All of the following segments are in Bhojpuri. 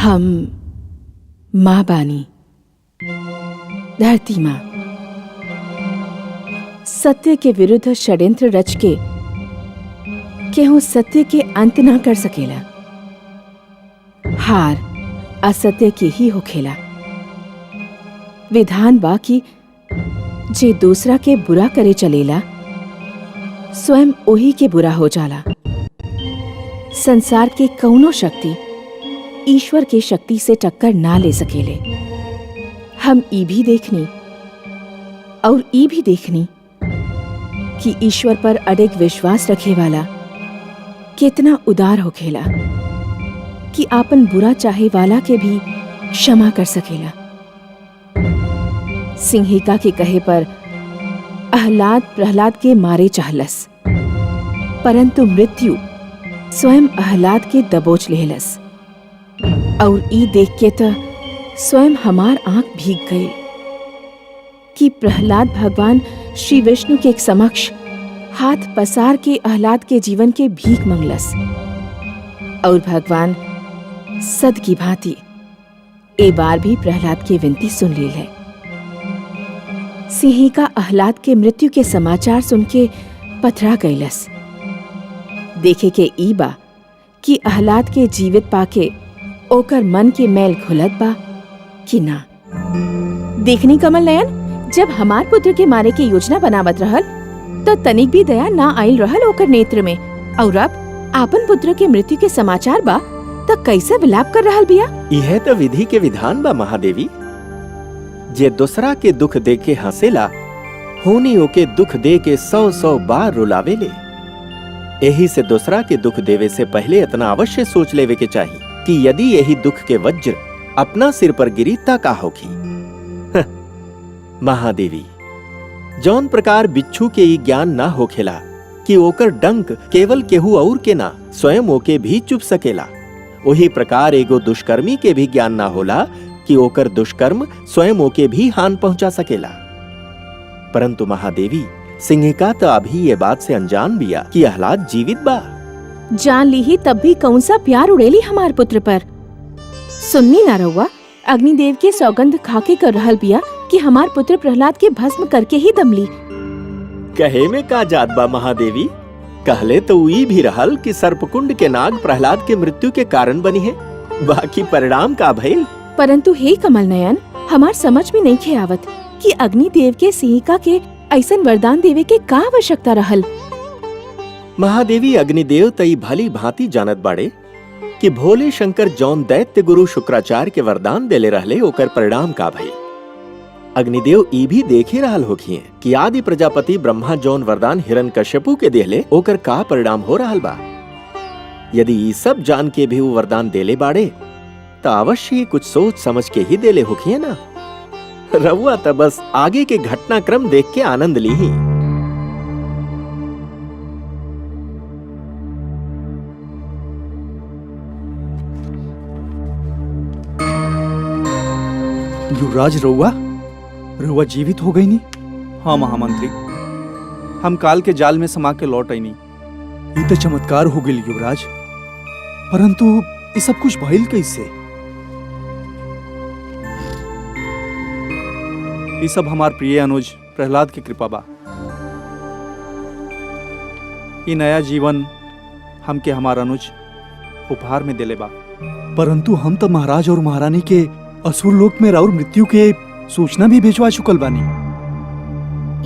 हम माँ बानी, धरती माँ। सत्य के विरुद्ध षड्यंत्र रच के केहू सत्य के अंत ना कर सकेला। हार असत्य की ही होखेला। विधान बा कि जे दूसरा के बुरा करे चलेला स्वयं ओही के बुरा हो जाला। संसार के कौनो शक्ति ईश्वर के शक्ति से टक्कर ना ले सकेले। हम ई भी देखनी और ई भी देखनी कि ईश्वर पर अडिग विश्वास रखे वाला कितना उदार होखेला कि आपन बुरा चाहे वाला के भी क्षमा कर सकेला। सिंहिका के कहे पर आह्लाद प्रहलाद के मारे चाहलस, परंतु मृत्यु स्वयं आह्लाद के दबोच लेहलस। और ई देख के तो स्वयं हमार आंख भीग गई कि प्रहलाद भगवान श्री विष्णु के समक्ष हाथ पसार के आह्लाद के जीवन के भीख मंगलस। और भगवान सद की भांति ए बार भी प्रहलाद की विनती सुन ली है। सिंहिका आह्लाद के मृत्यु के समाचार सुन के पथरा गईलस। देखे के ई बा कि आह्लाद के जीवित पाके ओकर मन के मैल खुलत बा कि ना। देखनी कमल नयन, जब हमार पुत्र के मारे के योजना बनावत रहल तो तनिक भी दया ना आइल रहल ओकर नेत्र में। और अब आपन पुत्र के मृत्यु के समाचार बा तो कैसे विलाप कर रहल बिया। यह तो विधि के विधान बा महादेवी। जे दूसरा के दुख दे के हंसेला, होनी ओके दुख दे के 100 बार रुलावेले। यही से दूसरा के दुख देवे से पहले इतना अवश्य सोच लेवे के चाहिए कि यदि यही दुख के वज्र अपना सिर पर गिरी ता का होगी। महादेवी, जौन प्रकार बिच्छू के ई ज्ञान ना होखेला कि ओकर डंक केवल केहू और के ना स्वयं ओके भी चुप सकेला, वही प्रकार एगो दुष्कर्मी के भी ज्ञान ना होला कि ओकर दुष्कर्म स्वयं ओके भी हानि पहुंचा सकेला। परंतु महादेवी, सिंहिका तो अभी ये बात से अनजान बिया कि आह्लाद जीवित बा। जान ली ही तब भी कौन सा प्यार उड़ेली हमार पुत्र पर। सुननी ना रहुआ, अग्निदेव के सौगंध खाके कर रहल बिया कि हमार पुत्र प्रहलाद के भस्म करके ही दम ली। कहे में का जात बा महादेवी। कहले तो उई भी रहल कि सर्पकुंड के नाग प्रहलाद के मृत्यु के कारण बनी है, बाकी परिणाम का भइल। परंतु हे कमल नयन, हमार समझ में नहीं खे आवत कि अग्निदेव के सिंहिका के ऐसन वरदान देवे के का आवश्यकता रहल। महादेवी, अग्निदेव तई भली भांति जानत बाड़े कि भोले शंकर जौन दैत्य गुरु शुक्राचार्य के वरदान देले रहले ओकर परिणाम का भइल। अग्निदेव ई भी देखे रहल होखिए कि आदि प्रजापति ब्रह्मा जौन वरदान हिरण्यकश्यपु के देले ओकर का परिणाम हो रहल बा। यदि ई सब जान के भी वो वरदान देले बाड़े तो अवश्य ही कुछ सोच समझ के ही देले होखिए ना। रउआ तो बस आगे के घटनाक्रम देख के आनंद ली ही। युवराज, रउआ जीवित हो गई नी? हाँ महामंत्री, हम काल के जाल में समा के लौट आई नी। ये तो चमत्कार हो गई युवराज, परंतु ये सब कुछ भइल कैसे? ये सब हमार प्रिय अनुज प्रहलाद की कृपा बा। ये नया जीवन हमके हमार अनुज उपहार में देले बा। परंतु हम तो महाराज और महारानी के असुर लोक में राउर मृत्यु के सूचना भी भेजवा चुकल बानी।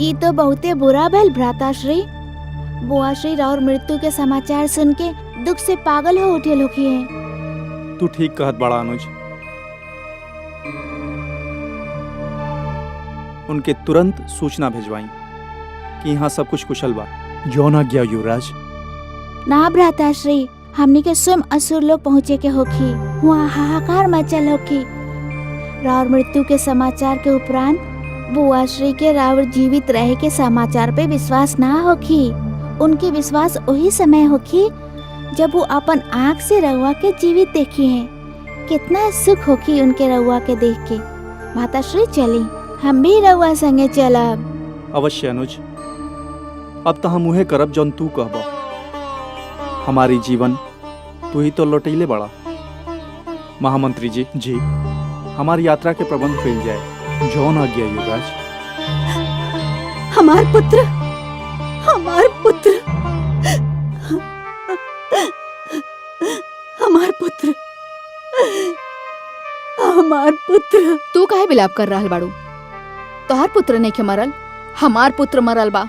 ये तो बहुते बुरा भइल भ्राताश्री। बुआश्री राउर मृत्यु के समाचार सुन के दुख से पागल हो उठे लोग हैं। तू ठीक कहत बड़ा अनुज। उनके तुरंत सूचना भेजवाई कि यहाँ सब कुछ कुशल बा। जौन आज्ञा युवराज। ना भ्राताश्री, हमनी के स्वयं असुर लोग पहुँचे के होखी। वहाँ हाहाकार मचल होखी। राउर मृत्यु के समाचार के उपरांत बुआश्री के राउर जीवित रहे के समाचार पे विश्वास ना होखी। उनके विश्वास वही समय होखी जब वो अपन आँख से रउआ के जीवित देखी हैं। कितना सुख होखी उनके रउआ के देख के। माताश्री चली, हम भी रउआ संगे चलब। अवश्य अनुज, अब तो हम उहे करब जौन तू कहबा। हमारी जीवन तू ही तो लौटैले बड़ा। महामंत्री जी, हमारी यात्रा के प्रबंध कइल जाए। जौन आज्ञा युवराज। हमार पुत्र, हमार पुत्र, हमार पुत्र, हमार पुत्र। तू काहे विलाप कर रहल बाड़ू? तोहार पुत्र नहीं के मरल, हमार पुत्र मरल बा।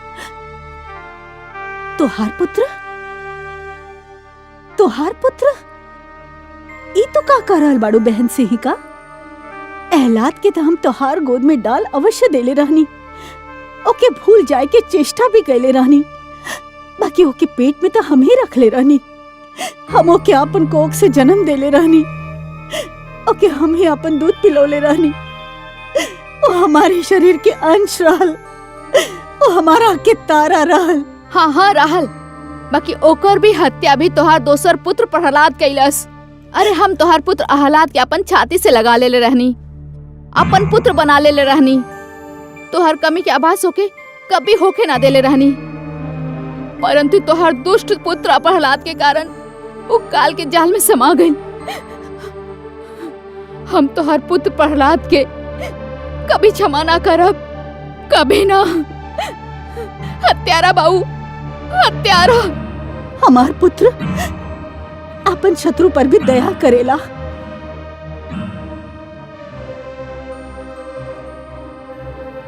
तोहार पुत्र, तोहार पुत्र, ई तो का कर रहल बाड़ू बहन से ही का? एहलाद के तो हम तोहार गोद में डाल अवश्य देले रहनी, ओके भूल जाए के चेष्टा भी कैले रहनी, बाकी ओके पेट में तो हम ही रख ले रहनी। हम ओके अपन कोख से जन्म देले रहनी, ओके हम ही अपन दूध पिलोले रहनी। वो हमारे शरीर के अंश रहल, वो हमारा के तारा रहल। हाँ हाँ रहल, बाकी ओकर भी हत्या भी तोहार दोसर पुत्र प्रहलाद कैलस। अरे हम तोहार पुत्र अहलाद के अपन छाती से लगा ले रहनी, अपन पुत्र बना ले रहनी। तोहार कमी के आभास होके कभी होके ना देले रहनी, परंतु तोहार दुष्ट पुत्र प्रहलाद के कारण वो काल के जाल में समा गई। हम तोहार पुत्र प्रहलाद के कभी क्षमा ना करब, कभी ना। हत्यारा बाऊ, हत्यारा। हमार पुत्र अपन शत्रु पर भी दया करेला।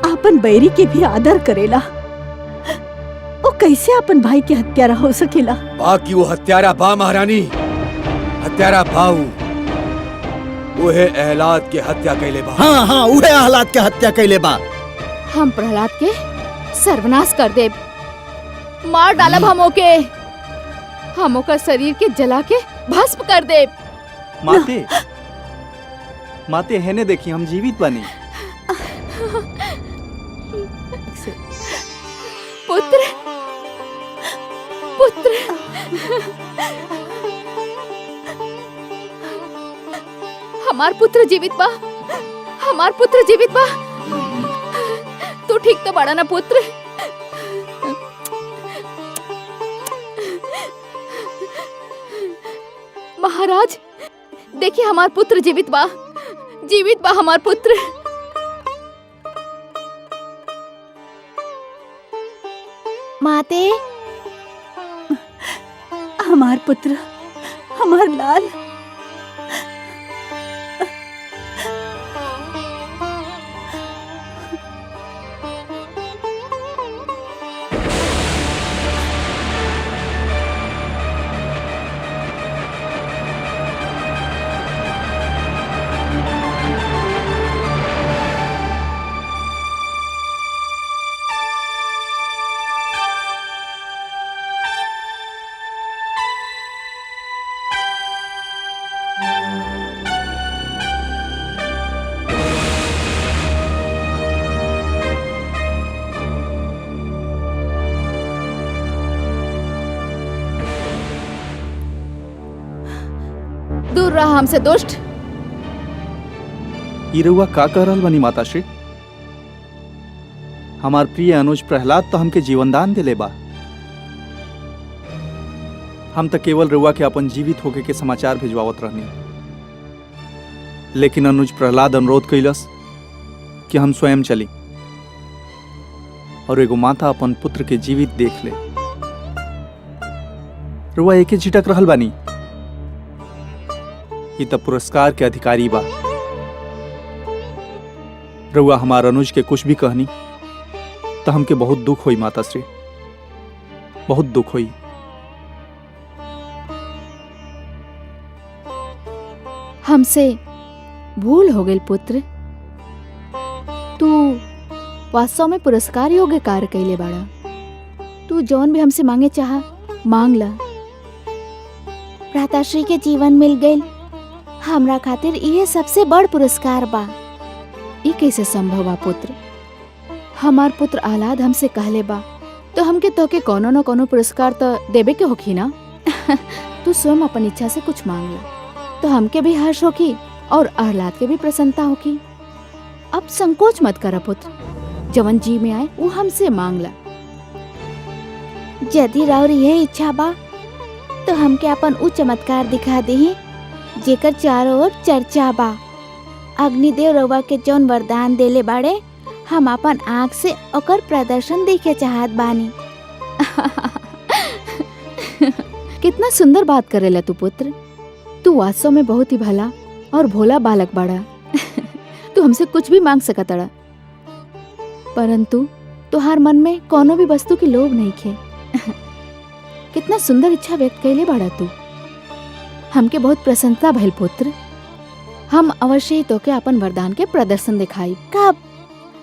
अपन बैरी के भी आदर करेला। वो कैसे अपन भाई के हत्यारा हो सकेला? बाकी वो हत्यारा बा महारानी, हत्यारा बाऊ। वो है एहलाद के हत्या कैले बा। हाँ हाँ, उहे एहलाद के हत्या कैले बा। हम प्रहलाद के सर्वनाश कर देब, मार डालब हम ओके, हम ओकर शरीर के जला के भस्म कर देब। माते, माते हेने देखी, हम जीवित बनी। पुत्र, पुत्र, हमार पुत्र जीवित बा, हमार पुत्र जीवित बा। तू ठीक तो बड़ा ना पुत्र? महाराज देखिए, हमार पुत्र जीवित बा, जीवित बा हमार पुत्र। माते, हमार पुत्र, हमार लाल। दूर रहा हमसे दुष्ट। ई रउआ का कह रहल बनी माताश्री? हमार प्रिय अनुज प्रहलाद तो हमके जीवनदान दिले बा। हम तो केवल रउआ के अपन जीवित होके के समाचार भिजवावत रहनी, लेकिन अनुज प्रहलाद अनुरोध कैलस कि हम स्वयं चली और एगो माता अपन पुत्र के जीवित देख ले। रउआ एके झिटक रहल बानी, ई तो पुरस्कार के अधिकारी बा। रउआ हमार अनुज के कुछ भी कहनी तो हमके बहुत दुख हुई माताश्री, बहुत दुख हुई। हमसे भूल हो गई पुत्र। तू वास्तव में पुरस्कार योग्य कार्य कैले बाड़ा। तू जौन भी हमसे मांगे चाहा मांग ला। भ्राताश्री के जीवन मिल गई, हमरा खातिर यह सबसे बड़ पुरस्कार बा। ये कैसे संभव बा पुत्र? हमार पुत्र आह्लाद हमसे कहले बा तो हमके तोके कोनो न कोनो पुरस्कार तो देबे के होखी ना। तू स्वयं अपन इच्छा से कुछ मांग ला तो हमके भी हर्ष होखी और आह्लाद के भी प्रसन्नता होखी। अब संकोच मत कर पुत्र, जवन जी में आए वो हमसे मांग ला। यदि राउर यह इच्छा बा तो हमके अपन उ चमत्कार दिखा दही जेकर चारों ओर चर्चा बा। अग्निदेव रउआ के जौन वरदान देले बाड़े, हम अपन आँख से ओकर प्रदर्शन देखे चाहत बानी। कितना सुंदर बात करेला तू पुत्र। तू वास्तव में बहुत ही भला और भोला बालक बाड़ा। तू हमसे कुछ भी मांग सकतड़ा, परंतु तुहार मन में कोनो भी वस्तु की लोभ नहीं खे। कितना सुंदर इच्छा व्यक्त कैले बाड़ा तू। हमके बहुत प्रसन्नता भइल पुत्र। हम अवश्य ही तोके अपन वरदान के प्रदर्शन दिखाई। कब?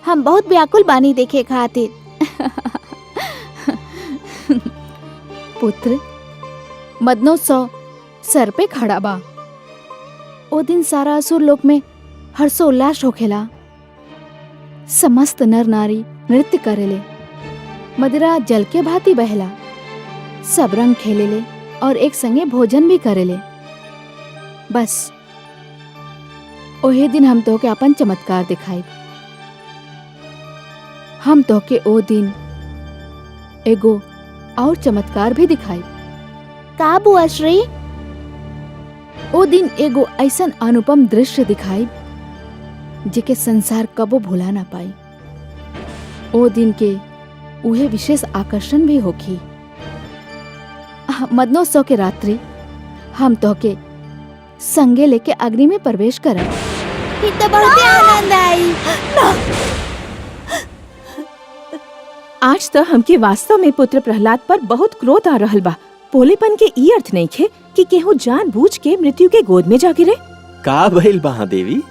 हम बहुत व्याकुल बानी देखे खातिर। पुत्र, मदनोत्सव सर पे खड़ा बा। ओ दिन सारा असुर लोक में हर्षोल्लास होखेला। समस्त नर नारी नृत्य करेले, मदिरा जल के भांति बहला, सब रंग खेलेले और एक संगे भोजन भी करेले। बस ओहे दिन हम तोके अपन चमत्कार दिखाई। हम तोके ओ दिन एगो और चमत्कार भी दिखाई। का बुआ श्री? ओ दिन एगो ऐसन अनुपम दृश्य दिखाई जेके संसार कबो भुला ना पाई। ओ दिन के उहे विशेष आकर्षण भी होखी। मदनोत्सव के रात्रि हम तोके संगे लेके अग्नि में प्रवेश करब। फिर तो बहुत आनंद आई। आज तो हमके वास्तव में पुत्र प्रहलाद पर बहुत क्रोध आ रहल बा। भोलेपन के ई अर्थ नहीं खे कि केहू जानबूझ के मृत्यु के गोद में जा गिरे। का भइल महादेवी?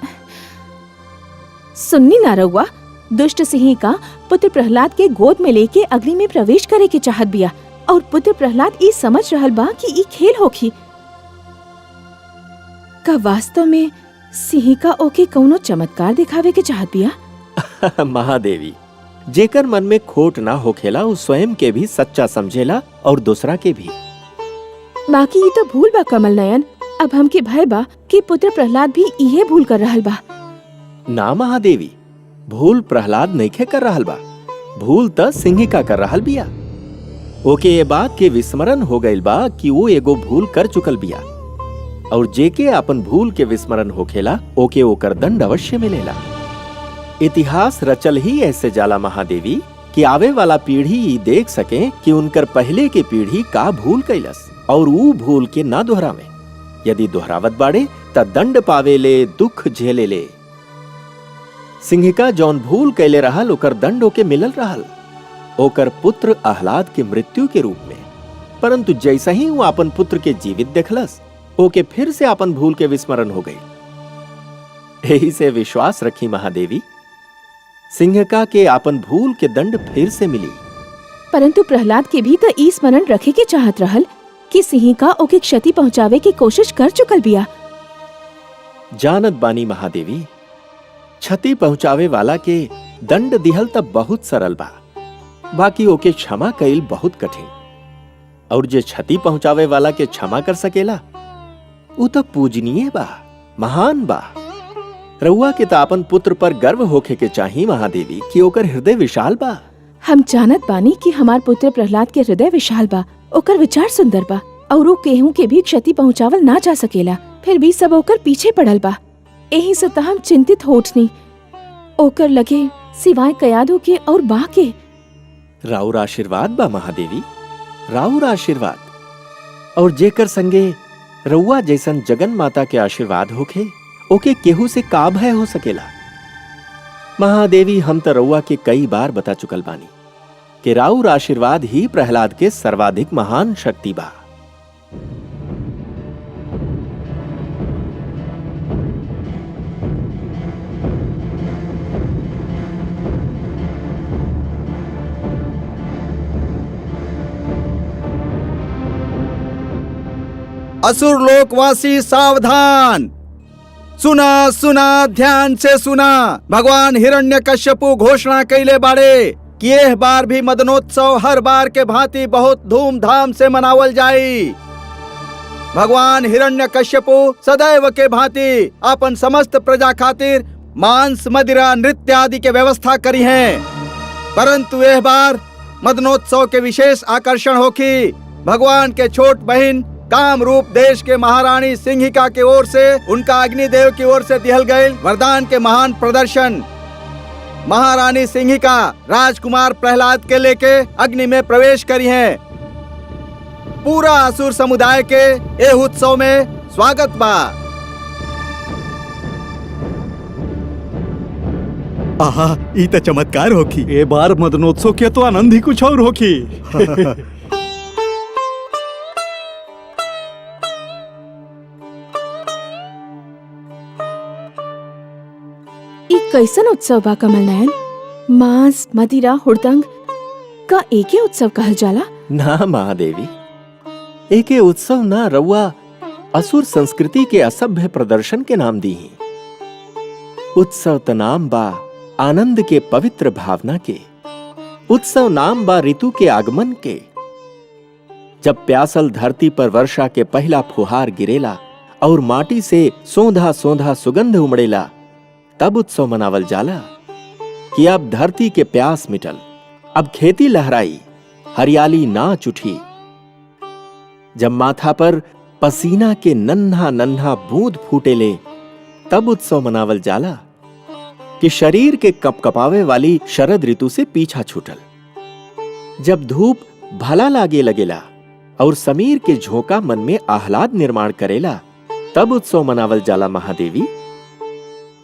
सुन्नी ना रउआ, दुष्ट सिंहिका पुत्र प्रहलाद के गोद में लेके अग्नि में प्रवेश करे के चाहत बिया और पुत्र प्रहलाद ई समझ रहल बा कि ई खेल होखी। का वास्तव में सिंहिका ओके कौनो चमत्कार दिखावे के चाहत बिया? महादेवी, जेकर मन में खोट ना होखेला वो स्वयं के भी सच्चा समझेला और दूसरा के भी। बाकी ये तो भूल बा कमल नयन। अब हमके भय बा कि पुत्र प्रहलाद भी इहे भूल कर रहल बा। ना महादेवी, भूल प्रहलाद नइखे कर रहल बा, भूल त सिंहिका कर रहल बिया। ओके ये बात के विस्मरण हो गइल बा कि वो एगो भूल कर चुकल बिया और जेके अपन भूल के विस्मरण होखेला ओके ओकर दंड अवश्य मिलेला। इतिहास रचल ही ऐसे जाला महादेवी कि आवे वाला पीढ़ी ई देख सके कि उनकर पहले के पीढ़ी का भूल कैलस और ऊ भूल के ना दोहरावे। यदि दोहरावत बाड़े त दंड पावेले, दुख झेलेले। सिंहिका जौन भूल कैले रहल ओकर दंड ओके मिलल रहल, ओकर पुत्र आह्लाद के मृत्यु के रूप में। परंतु जैसा ही वो अपन पुत्र के जीवित देखलस, ओके फिर से अपन भूल के विस्मरण हो गई। यही से विश्वास रखी महादेवी, सिंहिका के अपन भूल के दंड फिर से मिली। परंतु प्रहलाद के भी तो ई स्मरण रखे के चाहत रहल कि सिंहिका ओके क्षति पहुंचावे की कोशिश कर चुकल बिया। जानत बानी महादेवी, क्षति पहुंचावे वाला के दंड दिहल तब बहुत सरल बा, बाकी ओके क्षमा कईल बहुत कठिन। और जे क्षति पहुंचावे वाला के क्षमा कर सकेला उ तो पूजनीय बा, महान बा। रउआ के तो अपन पुत्र पर गर्व होखे के चाही महादेवी कि ओकर हृदय विशाल बा। हम जानत बानी कि हमार पुत्र प्रहलाद के हृदय विशाल बा, ओकर विचार सुंदर बा और वो केहू के भी क्षति पहुंचावल ना जा सकेला, फिर भी सब ओकर पीछे पड़ल बा। यही से हम चिंतित होठनी ओकर लगे सिवाय कयादू के और बा के। राउर आशीर्वाद बा महादेवी, राउर आशीर्वाद। और जेकर संगे रउआ जैसन जगन माता के आशीर्वाद होखे ओके केहू से का भय हो सकेला। महादेवी, हम तो रउआ के कई बार बता चुकल बानी कि राउर आशीर्वाद ही प्रहलाद के सर्वाधिक महान शक्ति बा। असुर लोकवासी सावधान, सुना सुना ध्यान से सुना। भगवान हिरण्यकश्यपु घोषणा कैले बाड़े कि यह बार भी मदनोत्सव हर बार के भांति बहुत धूमधाम से मनावल जाई। भगवान हिरण्यकश्यपु सदैव के भांति अपन समस्त प्रजा खातिर मांस, मदिरा, नृत्य आदि के व्यवस्था करी है। परंतु यह बार मदनोत्सव के विशेष आकर्षण होखी भगवान के छोट बहन कामरूप देश के महारानी सिंहिका की ओर से उनका अग्निदेव की ओर से दिहल गए वरदान के महान प्रदर्शन। महारानी सिंहिका राजकुमार प्रहलाद के लेके अग्नि में प्रवेश करी हैं। पूरा असुर समुदाय के ए उत्सव में स्वागत बा। आहा, ई त चमत्कार होखी। ए बार मदनोत्सव के तो आनंद ही कुछ और होखी। ई कैसन उत्सव बा कमल नयन? मांस, मदिरा, हुड़दंग का एके उत्सव कहल जाला? ना महादेवी, एके उत्सव ना रउआ असुर संस्कृति के असभ्य प्रदर्शन के नाम दी। उत्सव त नाम बा आनंद के पवित्र भावना के। उत्सव नाम बा ऋतु के आगमन के। जब प्यासल धरती पर वर्षा के पहला फुहार गिरेला और माटी से सोंधा सोंधा सुगंध उमड़ेला, तब उत्सव मनावल जाला कि अब धरती के प्यास मिटल, अब खेती लहराई, हरियाली नाच उठी। जब माथा पर पसीना के नन्हा नन्हा बूंद फूटेले, तब उत्सव मनावल जाला कि शरीर के कपकपावे वाली शरद ऋतु से पीछा छूटल। जब धूप भला लागे लगेला और समीर के झोंका मन में आह्लाद निर्माण करेला, तब उत्सव मनावल जाला महादेवी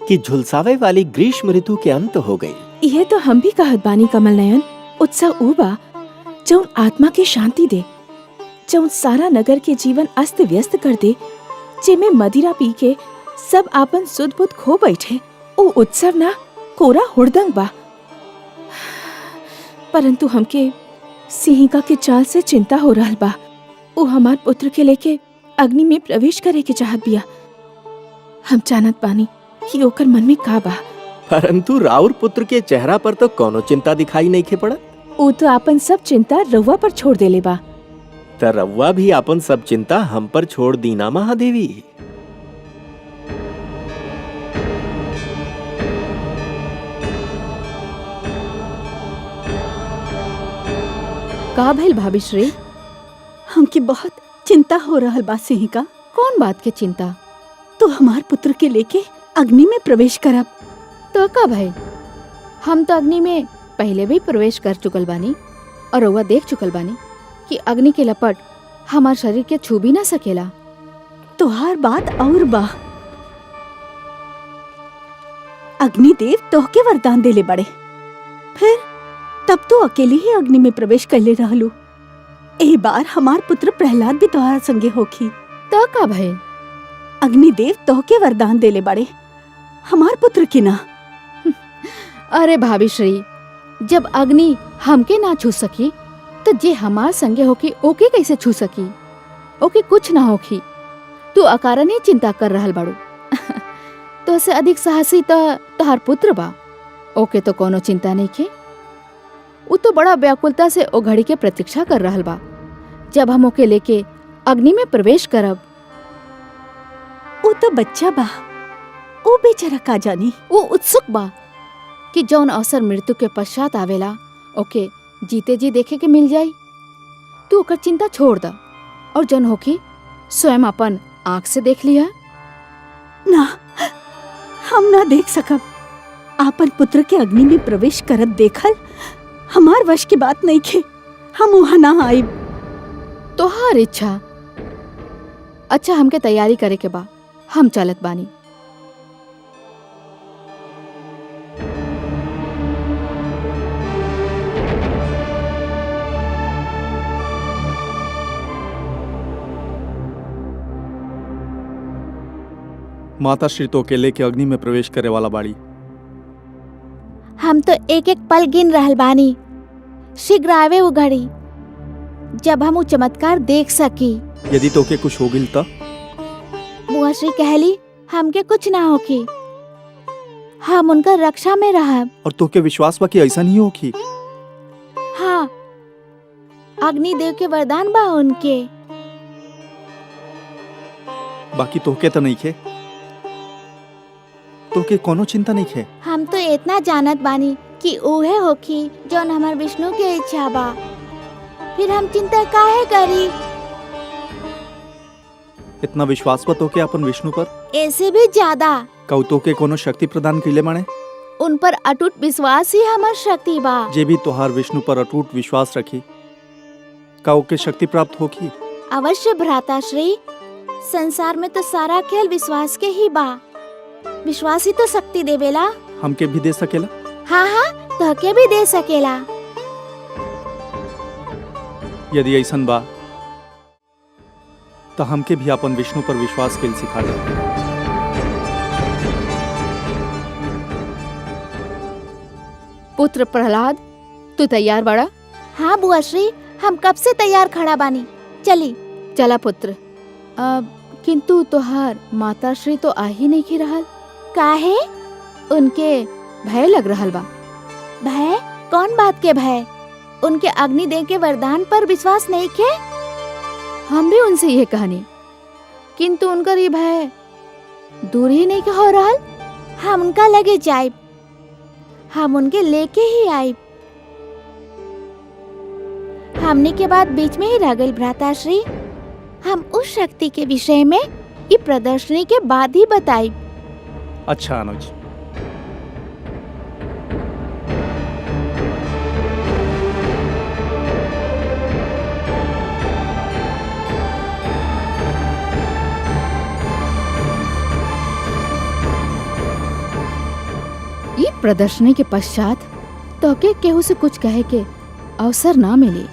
कि झुलसावे वाली ग्रीष्म ऋतु के अंत हो गई। यह तो हम भी कहत बानी कमल नयन। उत्सव ऊ बा जौन आत्मा के शांति दे, जौन सारा नगर के जीवन अस्त व्यस्त कर दे, जेमे मदिरा पी के सब आपन सुध बुध खो बैठे। ओ उत्सव ना कोरा हुड़दंग बा। परंतु हमके सिंहिका के चाल से चिंता हो रहल बा। ओ हमार पुत्र के लेके अग्नि में प्रवेश करे के चाहत बिया। हम जानत बानी कि ओकर मन में का बा। परंतु राउर पुत्र के चेहरा पर तो कोनो चिंता दिखाई नहीं खे पड़त। ओ तो आपन सब चिंता रउआ पर छोड़ देले बा। त रउआ भी अपन सब चिंता हम पर छोड़ दीना महादेवी। का भइल भाभी श्री? हमके बहुत चिंता हो रहल बा सिंहिका। कौन बात के चिंता? तो हमार पुत्र के लेके अग्नि में प्रवेश करब। तो का भइल? हम तो अग्नि में पहले भी प्रवेश कर चुकल बानी और रउआ देख चुकल बानी कि अग्नि के लपट हमार शरीर के छू भी ना सकेला। तोहार बात और बा। अग्निदेव तोहके वरदान देले बड़े, फिर तब तो अकेले ही अग्नि में प्रवेश कैले रहलू। ए बार हमार पुत्र प्रहलाद भी तोहार संगे होखी। तो का भइल? अग्निदेव तोहके वरदान देले बड़े, हमार पुत्र की ना। अरे भाभी श्री, जब अग्नि हमके ना छू सकी तो जे हमार संगे होकी ओके कैसे छू सकी? ओके कुछ ना होखी। तू अकारण ही चिंता कर रहल बाड़ू। तो से अधिक साहसी तो तोहार पुत्र बा। ओके तो कोनो चिंता नहीं के। उ तो बड़ा व्याकुलता से ओ घड़ी के प्रतीक्षा कर रहल बा जब हम ओके लेके अग्नि में प्रवेश करब। वो तो बच्चा बा, वो बेचारा का जानी। वो उत्सुक बा कि जौन अवसर मृत्यु के पश्चात आवेला ओके जीते जी देखे के मिल जाई। तू ओकर चिंता छोड़ द और जौन होकी स्वयं अपन आँख से देख लिया। ना, हम ना देख सकब। आपन पुत्र के अग्नि में प्रवेश करत देखल हमार वश की बात नहीं खे। हम वहां ना आइब। तोहार इच्छा। अच्छा, हमके तैयारी करे के बा, हम चलत बानी। माता श्री तो के लेके अग्नि में प्रवेश करे वाला बाड़ी। हम तो एक एक पल गिन रहल बानी। शीघ्र आवे वो घड़ी जब हम वो चमत्कार देख सकी। यदि तोके कुछ हो गिल त? बुआ श्री कहली हमके कुछ ना होकी, हम उनका रक्षा में रहब। और तोके विश्वास बा कि ऐसा नहीं होखी? हाँ, अग्निदेव के वरदान बा उनके। बाकी तोके तो नहीं खे? तोके कोनो चिंता नहीं खे? हम तो इतना जानत बानी कि उहे होखी जौन हमार विष्णु के इच्छा बा। फिर हम चिंता काहे करी? इतना विश्वास बतो के अपन विष्णु पर ऐसे भी ज्यादा। कौतो के कोनो शक्ति प्रदान कैले माने उन पर अटूट विश्वास ही हमार शक्ति बा। जे भी तोहार विष्णु पर अटूट विश्वास रखी का ओके शक्ति प्राप्त होगी। अवश्य भ्राताश्री, संसार में तो सारा खेल विश्वास के ही बा। विश्वास ही तो शक्ति देवेला। हमके भी दे सकेला। हाँ हाँ, तहके भी दे सकेला। यदि ऐसन बा तो हमके भी अपन विष्णु पर विश्वास कैल सिखा दे। पुत्र प्रहलाद, तू तैयार बड़ा? हाँ बुआ श्री, हम कब से तैयार खड़ा बानी। चली। चला पुत्र। किंतु तोहार माता श्री तो आ ही नहीं रहल। काहे? उनके भय लग रहल बा। भय? कौन बात के भय? उनके अग्नि दे के वरदान पर विश्वास नहीं के? हम भी उनसे यह कहनी, किंतु उनकर ये भय दूर ही नहीं के हो रहल। हम उनका लगे जाइब, हम उनके लेके ही आइब। हमने के बाद बीच में ही रह गई भ्राताश्री। हम उस शक्ति के विषय में ये प्रदर्शनी के बाद ही बताई। अच्छा अनुज, ये प्रदर्शनी के पश्चात तो के केहू से कुछ कहे के अवसर ना मिले।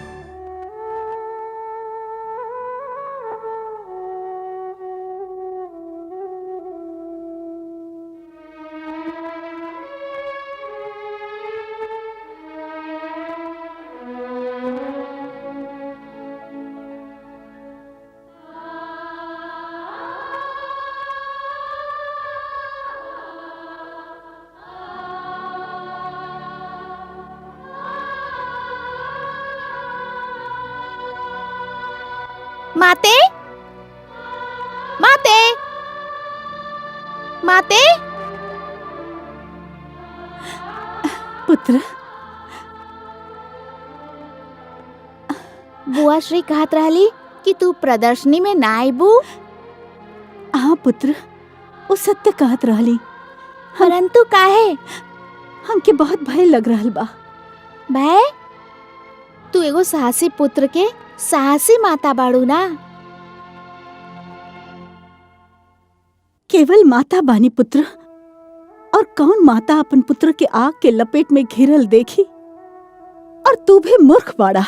माते, माते, माते। पुत्र, बुआ श्री कहत रहली कि तू प्रदर्शनी में ना आईबू। हाँ पुत्र, वो सत्य कहत रहली, परंतु काहे? हमके बहुत भय लग रहल बा। भय? तू एगो साहसी पुत्र के साहसी माता बाड़ू ना। केवल माता बानी पुत्र, और कौन माता अपन पुत्र के आग के लपेट में घिरल देखी। और तू भी मूर्ख बाड़ा।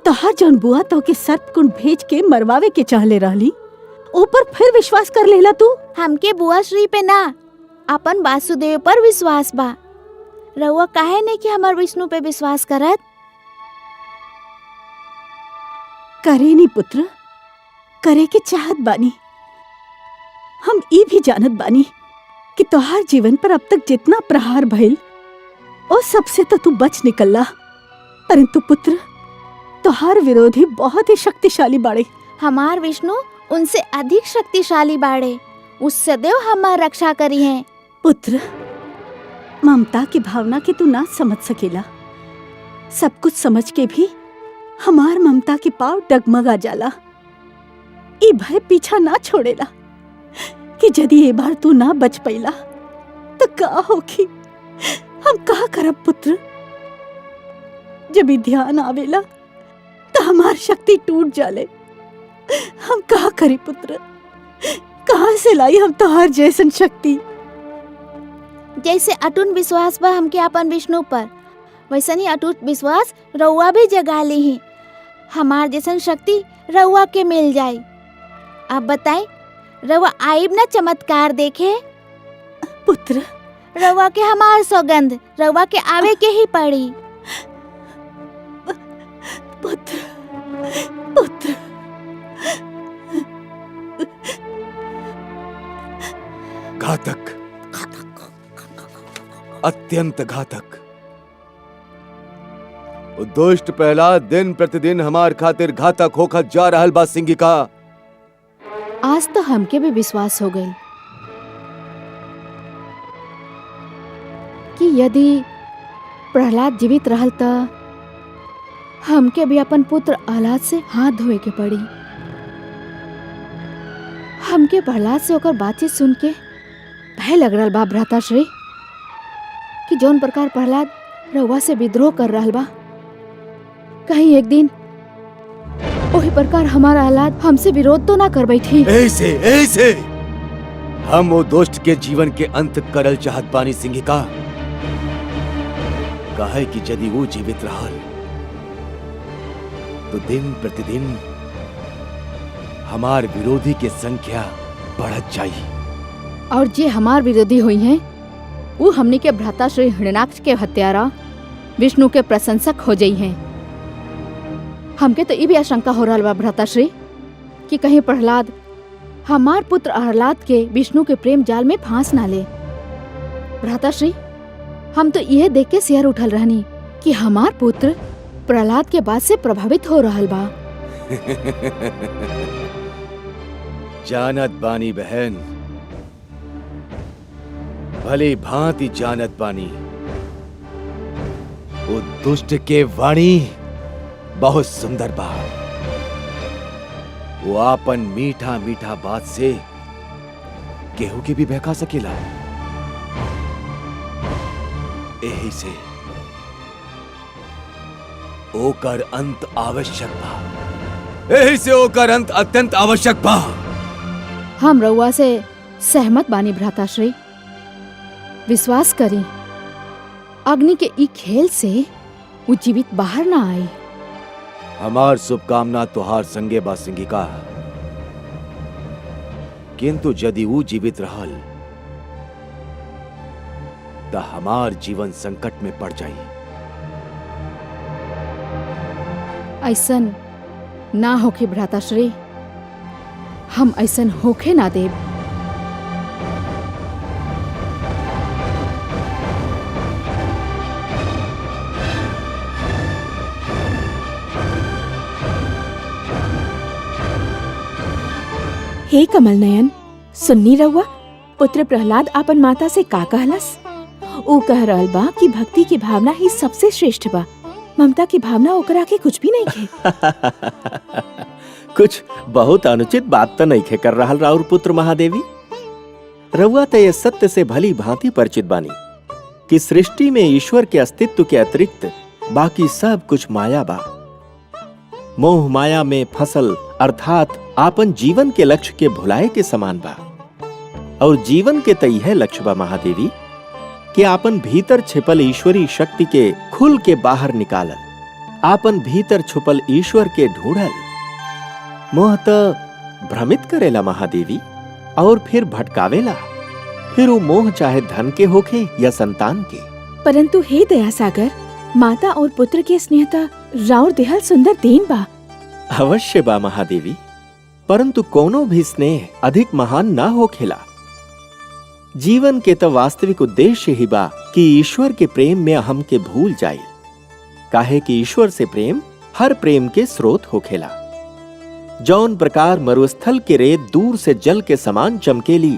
तोहार जौन बुआ तो के सर्पकुंड भेज के मरवावे के चाहले रहली, ऊपर फिर विश्वास कर लेला तू। हमके बुआ श्री पे ना, अपन वासुदेव पर विश्वास बा। रउआ काहे नहीं कि हमार विष्णु पे विश्वास करत? करे नी पुत्र, करे के चाहत बानी। हम ई भी जानत बानी कि तोहार जीवन पर अब तक जितना प्रहार भइल ओ सबसे तो तू बच निकलला, परंतु पुत्र तोहार विरोधी बहुत ही शक्तिशाली बाड़े। हमार विष्णु उनसे अधिक शक्तिशाली बाड़े। उस सदैव हमार रक्षा करी है। पुत्र, ममता की भावना के तू ना समझ सकेला। सब कुछ समझ के भी हमार ममता के पाव डगमगा जाला। ई भय पीछा ना छोड़ेला कि यदि ये बार तू ना बच पैला तो का होगी। हम का करब पुत्र? जब भी ध्यान आवेला तो हमार शक्ति टूट जाले। हम का करी पुत्र? कहाँ से लाई हम तोहार जैसन शक्ति? जैसे अटूट विश्वास बा हमके अपन विष्णु पर, वैसन ही अटूट विश्वास रउआ भी जगा ली ही। हमार जैसन शक्ति रउआ के मिल जाई। अब बताई, रउआ आइब ना चमत्कार देखे? पुत्र, रउआ के हमार सौगंध, रउआ के आवे के ही पड़ी। पुत्र, पुत्र। घातक, अत्यंत घातक। वो दुष्ट प्रहलाद दिन प्रतिदिन हमार खातिर घातक होकर जा रहल बा सिंगिका। आज तो हमके भी विश्वास हो गई कि यदि प्रहलाद जीवित रहल त हमके भी अपन पुत्र आह्लाद से हाथ धोए के पड़ी। हमके प्रहलाद से ओकर बातचीत सुन के भय लग रहा बा भ्राताश्री कि जौन प्रकार प्रहलाद रउआ से विद्रोह कर रहा बा, कहीं एक दिन वही प्रकार हमारा औलाद हमसे विरोध तो ना कर बैठी। ऐसे ऐसे हम वो दुष्ट के जीवन के अंत करल चाहत बानी सिंहिका। काहे कि यदि वो जीवित रहल तो दिन प्रतिदिन हमार विरोधी के संख्या बढ़त जाई। और जे हमार विरोधी हुई हैं वो हमनी के भ्राताश्री हिरण्याक्ष के हत्यारा विष्णु के प्रशंसक हो जाई हैं। हमके तो ये भी आशंका हो रहा बा भ्राताश्री कि कहीं प्रहलाद हमार पुत्र प्रहलाद के विष्णु के प्रेम जाल में फांस ना ले। भ्राताश्री हम तो यह देख के सिर उठल रहनी कि हमार पुत्र प्रहलाद के बात से प्रभावित हो रहा बा। जानत बानी बहन, भले भांति जानत बानी। वो दुष्ट के वाणी बहुत सुंदर बा। वो आपन मीठा मीठा बात से केहू के भी बहका सकेला। यही से ओकर अंत आवश्यक बा। यही से ओकर अंत अत्यंत आवश्यक बा। हम रउआ से सहमत बानी भ्राताश्री। विश्वास करी अग्नि के ई खेल से वो जीवित बाहर ना आई। हमार शुभकामना तुहार संगे बा सिंहिका। किंतु यदि वो जीवित रहल तो हमार जीवन संकट में पड़ जाई। ऐसन ना होके भ्राताश्री, हम ऐसन होके ना देब। हे कमल नयन, सुन्नी रहुआ पुत्र प्रहलाद आपन माता से का कहलस? ऊ कह रहल बा कि भक्ति की भावना ही सबसे श्रेष्ठ बा। ममता की भावना ओकरा के कुछ भी नहीं खे। कुछ बहुत अनुचित बात तो नहीं खे कर रहल राउर पुत्र महादेवी। रउआ तो ये सत्य से भली भांति परिचित बानी कि सृष्टि में ईश्वर के अस्तित्व के अतिरिक्त बाकी सब कुछ माया बा। मोह माया में फसल अर्थात आपन जीवन के लक्ष्य के भुलाए के समान बा। और जीवन के तई है लक्ष्य बा महादेवी कि आपन भीतर छिपल ईश्वरी शक्ति के खुल के बाहर निकालल, आपन भीतर छुपल ईश्वर के ढूंढल। मोह तो भ्रमित करेला महादेवी और फिर भटकावेला। फिर वो मोह चाहे धन के होखे या संतान के। परंतु हे दया सागर, माता और पुत्र के स्नेहता राउर देहल सुंदर देन बा। अवश्य बा महादेवी, परंतु कोनो भी स्नेह अधिक महान ना होखेला। जीवन के तो वास्तविक उद्देश्य ही बा कि ईश्वर के प्रेम में हम के भूल जाए। काहे कि ईश्वर से प्रेम हर प्रेम के स्रोत होखेला। जौन प्रकार मरुस्थल के रेत दूर से जल के समान चमकेली,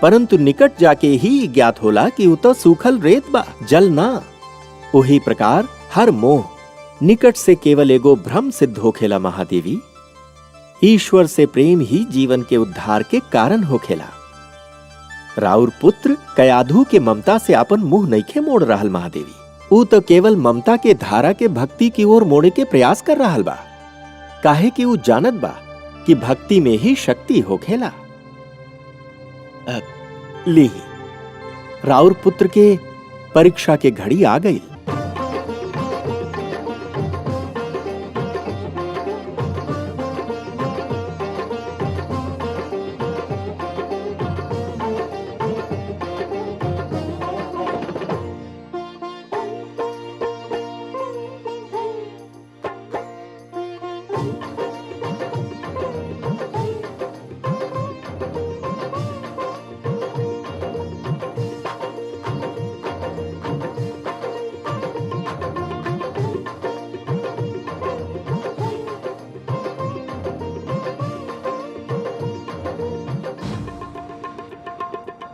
परंतु निकट जाके ही ज्ञात होला कि उ तो सूखल रेत बा, जल ना। उही प्रकार हर मोह निकट से केवल एगो भ्रम सिद्ध होखेला महादेवी। ईश्वर से प्रेम ही जीवन के उद्धार के कारण होखेला। राउर पुत्र कयाधु के ममता से अपन मुंह नइखे मोड़ रहल महादेवी। ऊ तो केवल ममता के धारा के भक्ति की ओर मोड़े के प्रयास कर रहल बा। काहे कि ऊ जानत बा कि भक्ति में ही शक्ति होखेला। ली राउर पुत्र के परीक्षा के घड़ी आ गई।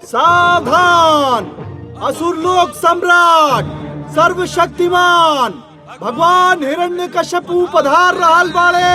सावधान! असुरलोक सम्राट सर्वशक्तिमान भगवान हिरण्यकश्यपु पधार रहल बाड़े।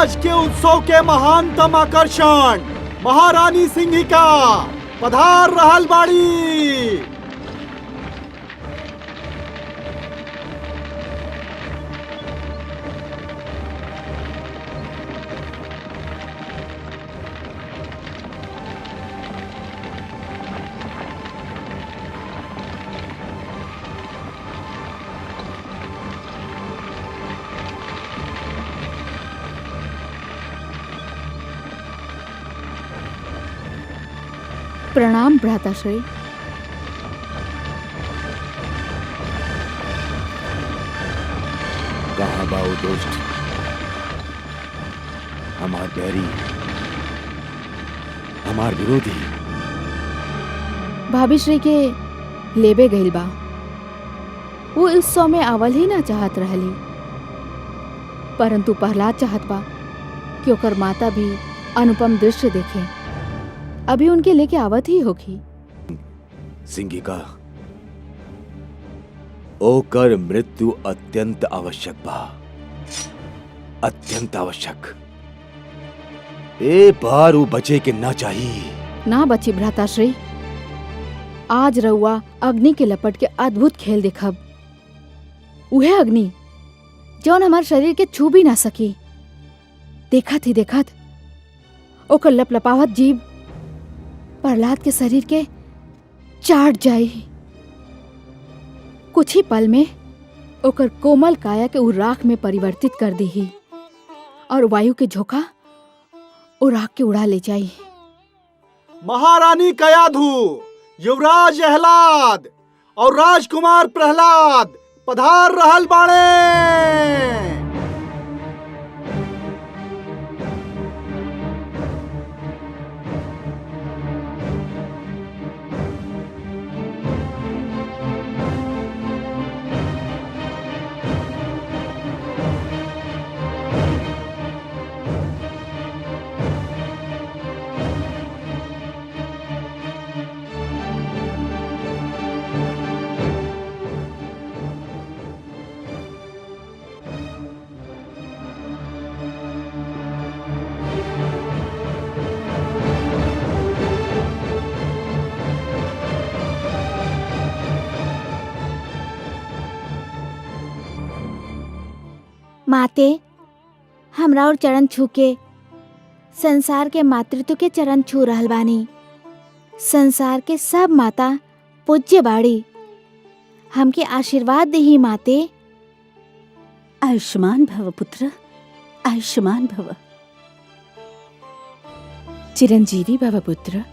आज के उत्सव के महानतम आकर्षण महारानी सिंहिका पधार रहल बाड़ी। प्रणाम भ्राताश्री। कहाँ बाऊ दोस्त, हमार बैरी, हमार विरोधी। भाभी श्री के लेबे गइल बा। वो इस उत्सव में आवल ही ना चाहत रहली, परंतु प्रहलाद चाहत बा कि ओकर माता भी अनुपम दृश्य देखे। अभी उनके लेके आवत ही होगी। सिंहिका, ओकर मृत्यु अत्यंत आवश्यक बा, अत्यंत आवश्यक। ए बार वो बचे के ना चाहिए। ना बची भ्राताश्री। आज रउआ अग्नि के लपट के अद्भुत खेल देखब। उहे अग्नि जौन हमार शरीर के छू भी ना सकी। देखत ही देखत ओकर लपलपावत जीव प्रहलाद के शरीर के चाट जाई। कुछ ही पल में ओकर कोमल काया के उ राख में परिवर्तित कर दी और वायु के झोंका उ राख के उड़ा ले जाई। महारानी कयाधु, युवराज अहलाद और राजकुमार प्रहलाद पधार रहल बाड़े। माते, हमरा और चरण छू के संसार के मातृत्व के चरण छू रहल बानी। संसार के सब माता पूज्य बाड़ी। हमके आशीर्वाद दही माते। आयुष्मान भव पुत्र, आयुष्मान भव। चिरंजीवी भव पुत्र।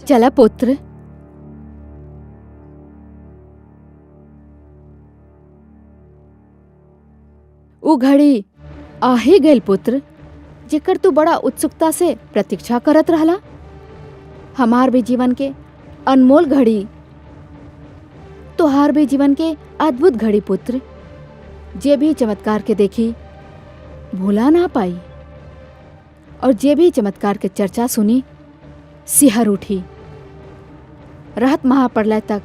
चला पुत्र। उ घड़ी आ ही गइल पुत्र, जेकर तू बड़ा उत्सुकता से प्रतीक्षा करत रहला। हमार भी जीवन के अनमोल घड़ी, तोहार भी जीवन के अद्भुत घड़ी पुत्र। जे भी चमत्कार के देखी भूला ना पाई, और जे भी चमत्कार के चर्चा सुनी सिहर उठी। राहत महाप्रलय तक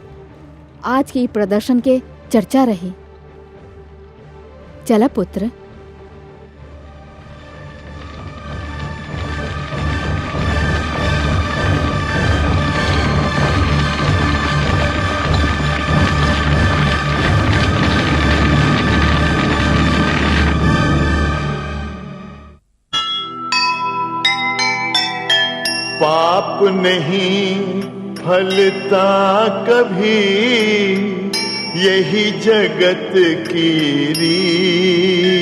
आज के प्रदर्शन के चर्चा रही। चला पुत्र। पाप नहीं फलता कभी, यही जगत की रीत।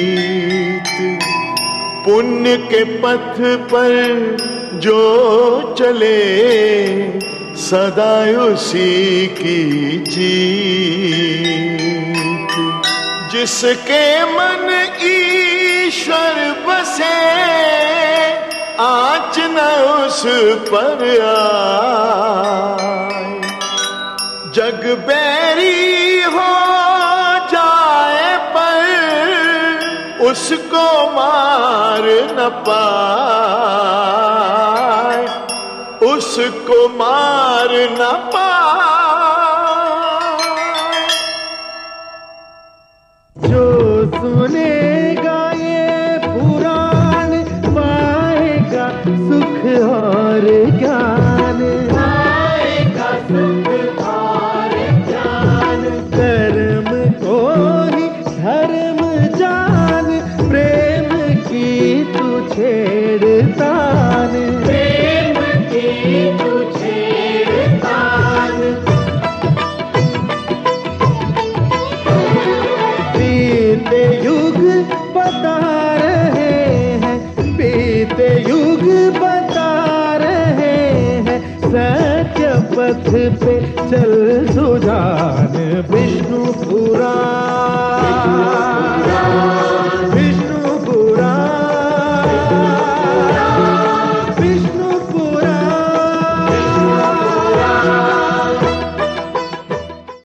पुण्य के पथ पर जो चले, सदा उसी की जीत। जिसके मन ईश्वर बसे, आँच न उस पर आए। जग बैरी हो जाए पर उसको मार न पाए, उसको मार न पाए। जो सुनेगा ये पुराण पाएगा सुख और ज्ञान, पाएगा सुख और ज्ञान। कर्म को ही धर्म जान, प्रेम की तू छेड़तान, प्रेम की तू छेड़तान। बीते युग बता रहे हैं, बीते युग बता रहे हैं, सत्य पथ पे चल सुजान। विष्णु पुराण